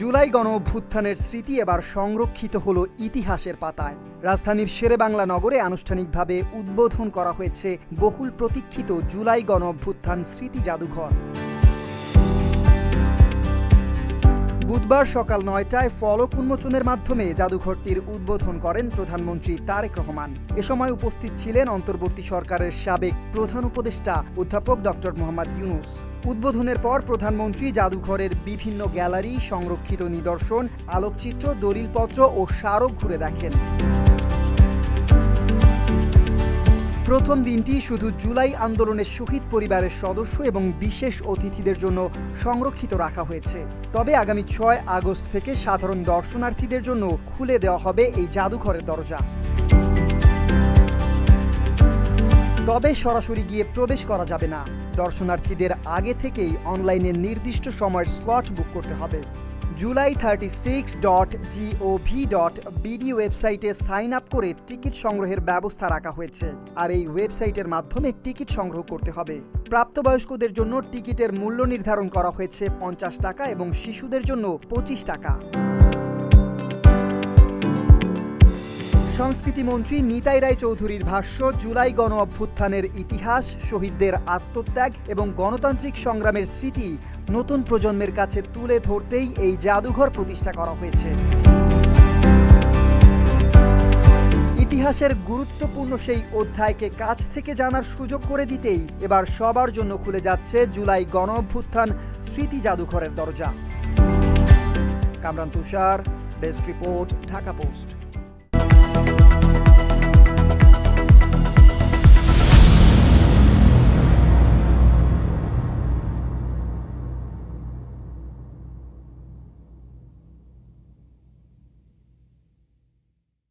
জুলাই গণঅভ্যুত্থানের স্মৃতি এবার সংরক্ষিত হলো ইতিহাসের পাতায়। রাজধানীর শেরেবাংলা নগরে আনুষ্ঠানিকভাবে উদ্বোধন করা হয়েছে বহুল প্রতীক্ষিত জুলাই গণঅভ্যুত্থান স্মৃতি জাদুঘর। বুধবার সকাল ৯টায় ফলক উন্মোচনের মাধ্যমে জাদুঘরটির উদ্বোধন করেন প্রধানমন্ত্রী তারেক রহমান। এ সময় উপস্থিত ছিলেন অন্তর্বর্তী সরকারের সাবেক প্রধান উপদেষ্টা অধ্যাপক ডক্টর মোহাম্মদ ইউনূস। উদ্বোধনের পর প্রধানমন্ত্রী জাদুঘরের বিভিন্ন গ্যালারি, সংরক্ষিত নিদর্শন, আলোকচিত্র, দলিলপত্র ও স্মারক ঘুরে দেখেন। প্রথম দিনটি শুধু জুলাই আন্দোলনের শহীদ পরিবারের সদস্য এবং বিশেষ অতিথিদের জন্য সংরক্ষিত রাখা হয়েছে। তবে আগামী ৬ আগস্ট থেকে সাধারণ দর্শনার্থীদের জন্য খুলে দেওয়া হবে এই জাদুঘরের দরজা। তবে সরাসরি গিয়ে প্রবেশ করা যাবে না। দর্শনার্থীদের আগে থেকেই অনলাইনে নির্দিষ্ট সময়ের স্লট বুক করতে হবে। july36.gov.bd ওয়েবসাইটে সাইন আপ করে টিকিট সংগ্রহের ব্যবস্থা রাখা হয়েছে। আর এই ওয়েবসাইটের মাধ্যমে টিকিট সংগ্রহ করতে হবে। প্রাপ্তবয়স্কদের জন্য টিকিটের মূল্য নির্ধারণ করা হয়েছে ৫০ টাকা এবং শিশুদের জন্য ২৫ টাকা। সংস্কৃতিমন্ত্রী নিতাই রায়চৌধুরীর ভাষ্য, জুলাই গণঅভ্যুত্থানের ইতিহাস, শহীদদের আত্মত্যাগ এবং গণতান্ত্রিক সংগ্রামের স্মৃতি নতুন প্রজন্মের কাছে তুলে ধরতেই এই জাদুঘর প্রতিষ্ঠা করা হয়েছে। ইতিহাসের গুরুত্বপূর্ণ সেই অধ্যায়কে কাছ থেকে জানার সুযোগ করে দিতেই এবার সবার জন্য খুলে যাচ্ছে জুলাই গণঅভ্যুত্থান স্মৃতি জাদুঘরের দরজা। কামরান তুষার, ডেস্ক রিপোর্ট, ঢাকা পোস্ট।